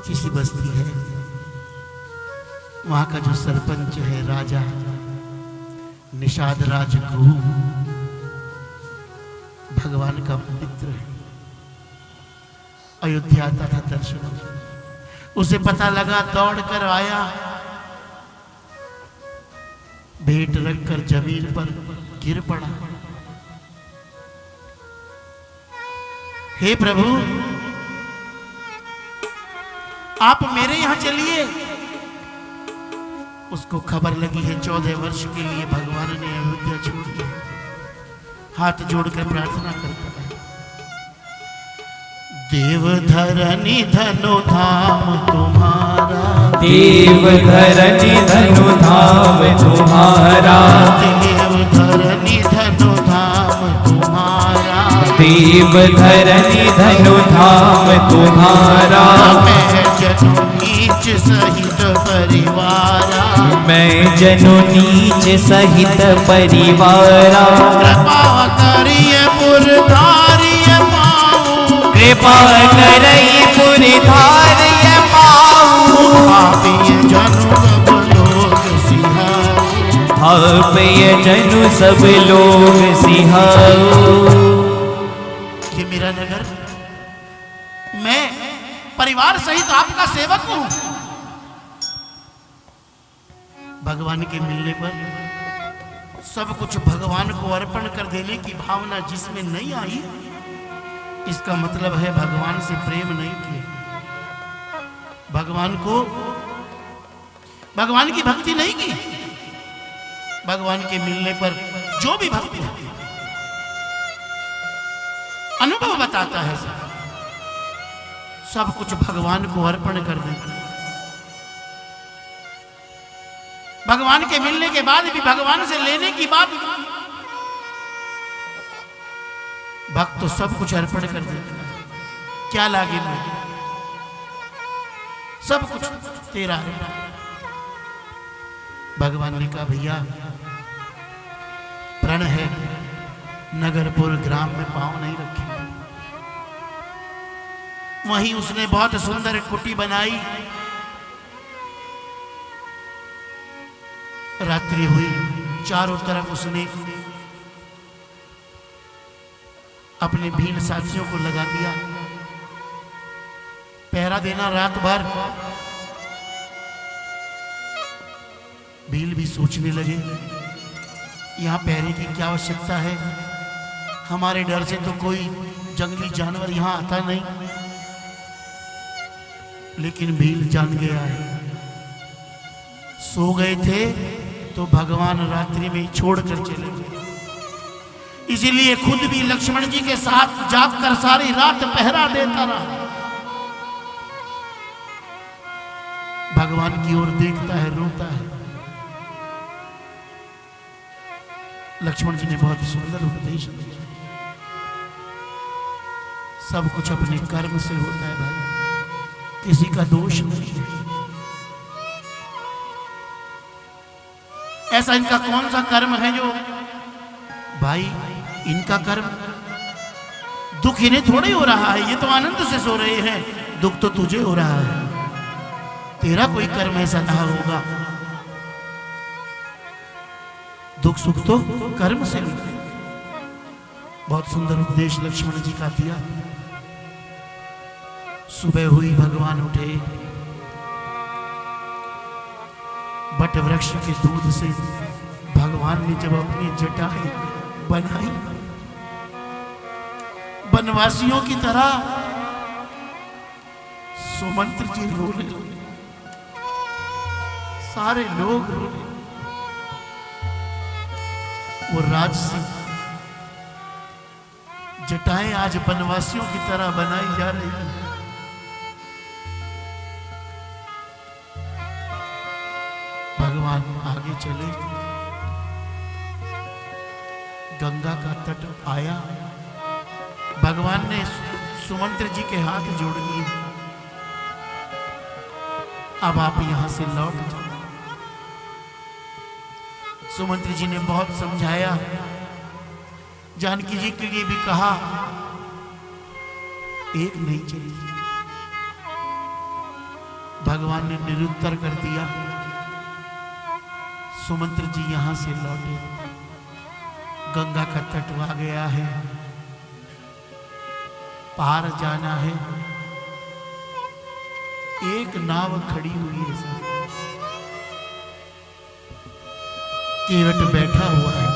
छोटी सी बस्ती है, वहां का जो सरपंच है राजा निषाद राज गुरु भगवान का मित्र है। अयोध्या आता था दर्शन, उसे पता लगा, दौड़ कर आया, भेंट रखकर जमीन पर गिर पड़ा। हे प्रभु, आप मेरे यहां चलिए। उसको खबर लगी है 14 वर्ष के लिए भगवान ने अयोध्या छोड़ दिया। हाथ जोड़कर प्रार्थना करता है, देवधरनी धनु धाम तुम्हारा, देवधरनी धनु धाम तुम्हारा, देवधरनी धनु धाम तुम्हारा, देवधरनी धनु धाम तुम्हारा। मैं जनु नीच सहित परिवारा, मैं जनु नीच सहित परिवारा। कृपा करिए पुरधारिय पाऊं, कृपा करई पुरधारिय पाऊं। पापिय जनु सब लोग सिहाऊं, पापिय जनु सब लोग सिहाऊं। ये मेरा नगर, मैं परिवार सहित आपका सेवक हूं। भगवान के मिलने पर सब कुछ भगवान को अर्पण कर देने की भावना जिसमें नहीं आई, इसका मतलब है भगवान से प्रेम नहीं किया, भगवान की भक्ति नहीं की। भगवान के मिलने पर जो भी भक्ति होती है, अनुभव बताता है, सब कुछ भगवान को अर्पण कर देते। भगवान के मिलने के बाद भी भगवान से लेने की बात, भक्त तो सब कुछ अर्पण कर देते हैं। क्या लागे मुझे, सब कुछ तेरा है। भगवान ने कहा, भैया प्रण है, नगरपुर ग्राम में पांव नहीं रखे। वहीं उसने बहुत सुंदर कुटी बनाई। रात्रि हुई, चारों तरफ उसने अपने भील साथियों को लगा दिया, पहरा देना रात भर। भील भी सोचने लगे, यहां पहरे की क्या आवश्यकता है, हमारे डर से तो कोई जंगली जानवर यहां आता नहीं। लेकिन भील जान गया है, सो गए थे तो भगवान रात्रि में छोड़कर चले गए। इसीलिए खुद भी लक्ष्मण जी के साथ जागकर सारी रात पहरा देता रहा। भगवान की ओर देखता है, रोता है। लक्ष्मण जी ने बहुत सुंदर उपदेश दिया, सब कुछ अपने कर्म से होता है भाई, किसी का दोष नहीं है। ऐसा इनका कौन सा कर्म है जो, भाई इनका कर्म, दुख इन्हें थोड़े हो रहा है, ये तो आनंद से सो रहे हैं, दुख तो तुझे हो रहा है। तेरा कोई कर्म ऐसा ना होगा, दुख सुख तो कर्म से मिलते। बहुत सुंदर उपदेश लक्ष्मण जी का दिया। सुबह हुई, भगवान उठे, बट वृक्ष के दूध से भगवान ने जब अपनी जटाएं बनाई, वनवासियों की तरह सुमंत्र जी रोने लगे, सारे लोग रोने। वो राजसी जटाएं आज वनवासियों की तरह बनाई जा रही है। भगवान आगे चले, गंगा का तट आया। भगवान ने सुमंत्र जी के हाथ जोड़ लिए, अब आप यहां से लौट जाओ। सुमंत्र जी ने बहुत समझाया, जानकी जी के लिए भी कहा, एक नहीं चली। भगवान ने निरुत्तर कर दिया। सुमंत्र जी यहां से लौटे, गंगा का तट आ गया है, पार जाना है। एक नाव खड़ी हुई है सर, केवट बैठा हुआ है।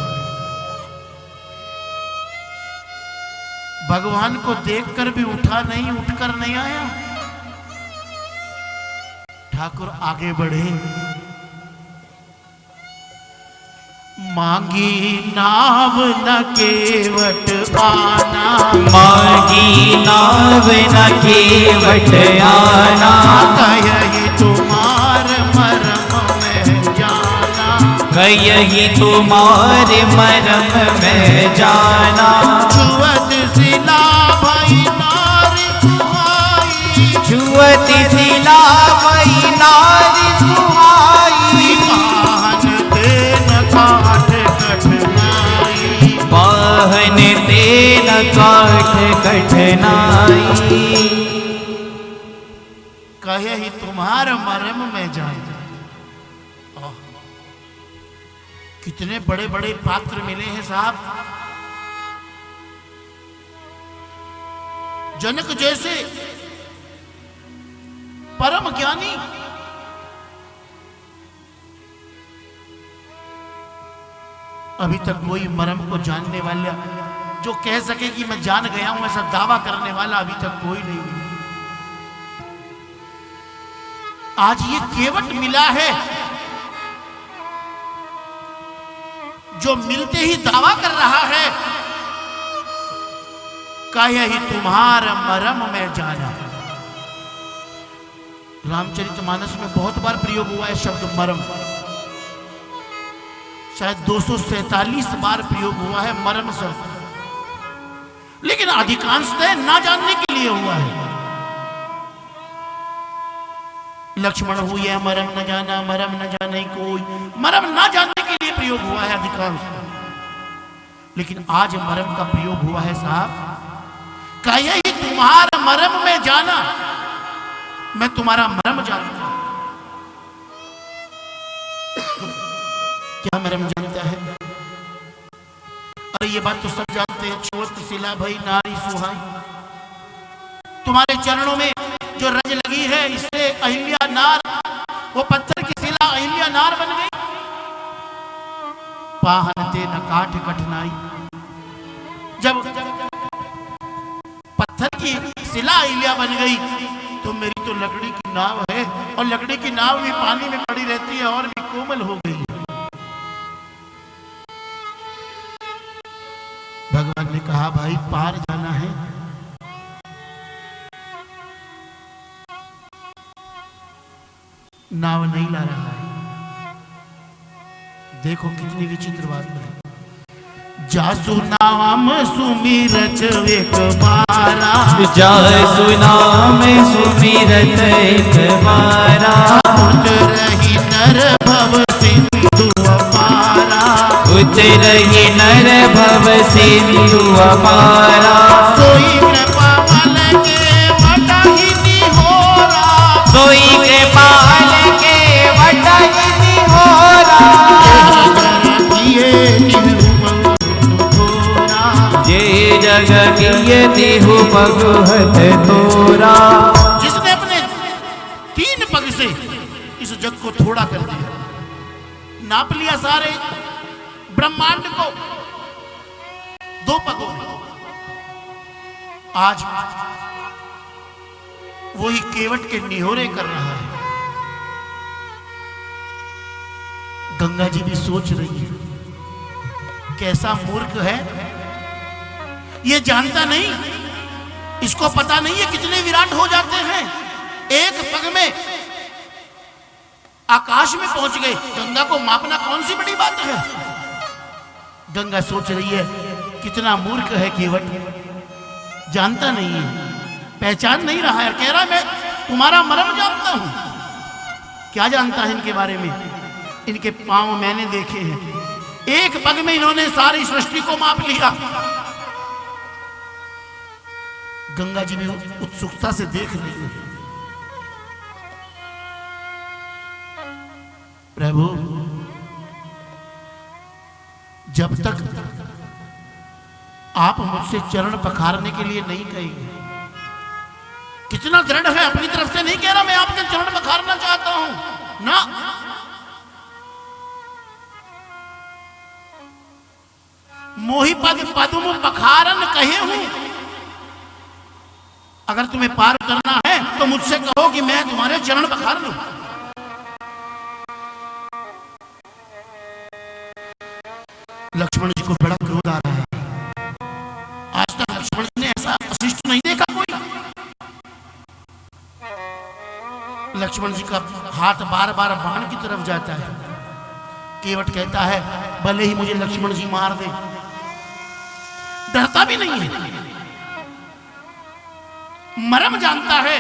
भगवान को देखकर भी उठा नहीं, उठकर नहीं आया। ठाकुर आगे बढ़े, मांगी नाव न केवट आना, मांगी नाव न केवट आना, कही तुम्हार मरम में जाना, कही तुम्हारे मरम में जाना। छुअत सिला भाई नारी सुहाई, छुअत सिला वही नारी सुहाई, पाहन देन काट कठनाई, पाहन तेन काठ कठनाई। कहे ही तुम्हार मरम में जाना। कितने बड़े बड़े पात्र मिले हैं साहब। जनक जैसे परम ज्ञानी, अभी तक कोई मरम को जानने वाला जो कह सके कि मैं जान गया हूं, ऐसा दावा करने वाला अभी तक कोई नहीं मिला। आज ये केवट मिला है जो मिलते ही दावा कर रहा है, कहे ही तुम्हार मरम में जाना। रामचरितमानस में बहुत बार प्रयोग हुआ है शब्द मरम, शायद 247 बार प्रयोग हुआ है मरम शब्द, लेकिन अधिकांशतः ना जानने के लिए हुआ है। लक्ष्मण हुई है मरम न जाना, मरम न जाने कोई, मरम ना जानने के लिए प्रयोग हुआ है अधिकांश, लेकिन आज मरम का प्रयोग हुआ है साहब। कहे ही तुम्हारा मरम में जाना, मैं तुम्हारा मरम जानता हूं। क्या मरम जानता है? अरे ये बात तो सब जानते हैं, छुअत सिला भई नारी सुहाई। तुम्हारे चरणों में जो रज लगी है, इससे अहिल्या नार, वो पत्थर की शिला अहिल्या नार बन गई। पाहनते न काठ कठनाई, जब पत्थर की शिला अहिल्या बन गई तो मेरी तो लकड़ी की नाव है, और लकड़ी की नाव भी पानी में पड़ी रहती है और भी कोमल हो गई है। भगवान ने कहा भाई पार जाना है, नाव नहीं ला रहा है। देखो कितनी विचित्र बात है। जासु नाम सुमिरत एक बारा, जासु नाम सुमिरत एक बारा, उतरहि नर भव सिंधु अपारा, उतरहि नर भव सिंधु अपारा। सोई कृपाल के वटहि निहोरा, सोई कृपाल के वटहि निहोरा, ये जग किए तिहु भगवत तोरा। जिसने अपने 3 पग से इस जग को थोड़ा कर दिया, नाप लिया सारे ब्रह्मांड को 2 पगों में। आज वही केवट के निहोरे कर रहा है। गंगा जी भी सोच रही है कैसा मूर्ख है, ये जानता नहीं, इसको पता नहीं है कितने विराट हो जाते हैं। एक पग में आकाश में पहुंच गए, गंगा को मापना कौन सी बड़ी बात है। गंगा सोच रही है कितना मूर्ख है केवट, जानता नहीं है, पहचान नहीं रहा है, कह रहा है मैं तुम्हारा मरम जानता हूं। क्या जानता है इनके बारे में? इनके पांव मैंने देखे हैं, एक पग में इन्होंने सारी सृष्टि को माप लिया। गंगा जी भी उत्सुकता से देख रही है। प्रभु जब तक आप मुझसे चरण पखारने के लिए नहीं कहेंगे, कितना दृढ़ है, अपनी तरफ से नहीं कह रहा मैं आपके चरण पखारना चाहता हूं ना, मोहि पद पद्म पखारन कहे हूं। अगर तुम्हें पार करना है तो मुझसे कहो कि मैं तुम्हारे चरण पखार लूं। लक्ष्मण जी को बड़ा क्रोध आ रहा है। आज तक लक्ष्मण जी ने ऐसा अशिष्ट नहीं देखा कोई। लक्ष्मण जी का हाथ बार बार बाण की तरफ जाता है। केवट कहता है भले ही मुझे लक्ष्मण जी मार दे, डरता भी नहीं है, मरम जानता है,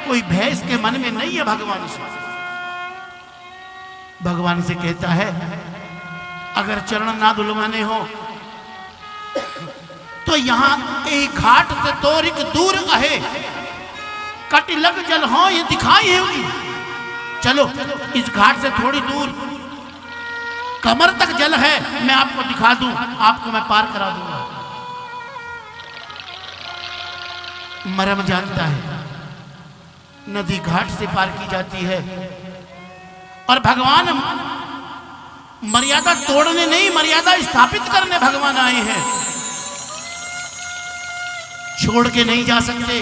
कोई भय इसके मन में नहीं है भगवान से। भगवान से कहता है अगर चरण ना दुलवाने हो तो यहां एक घाट से तोरिक दूर आहे, कट लग जल हो ये दिखाई है उनकी। चलो इस घाट से थोड़ी दूर कमर तक जल है, मैं आपको दिखा दूं, आपको मैं पार करा दूंगा। मरम जानता है नदी घाट से पार की जाती है और भगवान मर्यादा तोड़ने नहीं, मर्यादा स्थापित करने भगवान आए हैं, छोड़ के नहीं जा सकते।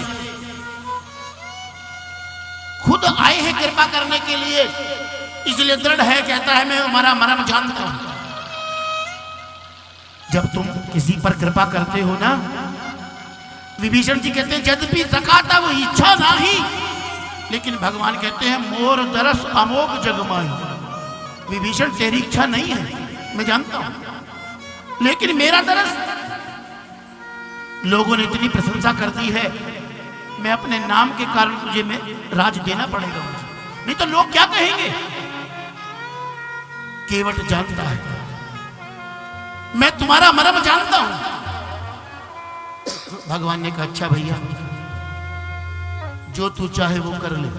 खुद आए हैं कृपा करने के लिए, इसलिए दृढ़ है, कहता है मैं हमारा मरम जानता हूं। जब तुम किसी पर कृपा करते हो ना, विभीषण जी कहते हैं यद्यपि सकाता वो इच्छा नहीं, लेकिन भगवान कहते हैं मोर दरस अमोघ जगमाई। विभीषण तेरी इच्छा नहीं है मैं जानता हूं, लेकिन मेरा दरस लोगों ने इतनी प्रशंसा कर दी है, मैं अपने नाम के कारण तुझे मैं राज देना पड़ेगा मुझे, नहीं तो लोग क्या कहेंगे। केवट जानता है मैं तुम्हारा मर्म जानता हूं। भगवान ने कहा अच्छा भैया जो तू चाहे वो कर ले।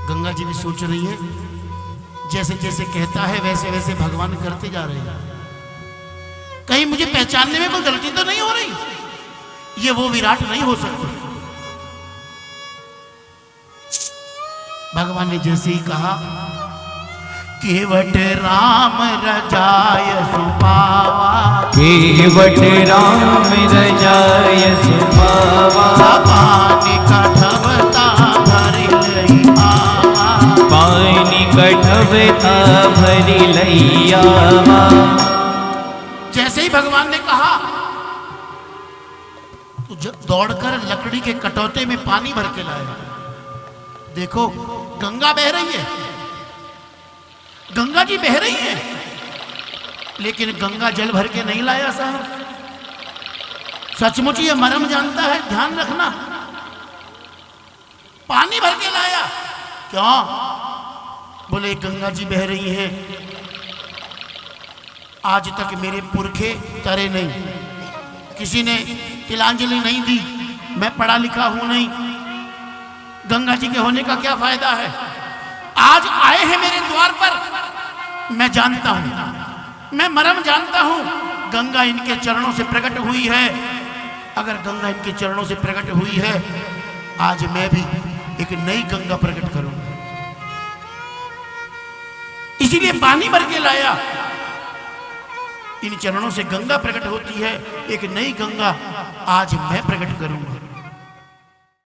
गंगा जी भी सोच रही है, जैसे जैसे कहता है वैसे वैसे भगवान करते जा रहे हैं, कहीं मुझे पहचानने में कोई गलती तो नहीं हो रही, ये वो विराट नहीं हो सकता। भगवान ने जैसे ही कहा केवट राम रजाय सुपावा, केवट राम रजाय सुपावा, पानी कठवता भरि लई आवा, पानी कठवता भरि लई आवा। जैसे ही भगवान ने कहा तो दौड़कर लकड़ी के कटौते में पानी भर के लाया। देखो गंगा बह रही है, गंगा जी बह रही है, लेकिन गंगा जल भर के नहीं लाया साहब। सचमुच ये मरम जानता है, ध्यान रखना, पानी भर के लाया। क्यों? बोले गंगा जी बह रही हैं, आज तक मेरे पुरखे तरे नहीं, किसी ने तिलांजलि नहीं दी, मैं पढ़ा लिखा हूं नहीं, गंगा जी के होने का क्या फायदा है। आज आए हैं मेरे द्वार पर, मैं जानता हूं, मैं मरम जानता हूं, गंगा इनके चरणों से प्रकट हुई है। अगर गंगा इनके चरणों से प्रकट हुई है, आज मैं भी एक नई गंगा प्रकट करूंगा, इसीलिए पानी भर के लाया। इन चरणों से गंगा प्रकट होती है, एक नई गंगा आज मैं प्रकट करूंगा।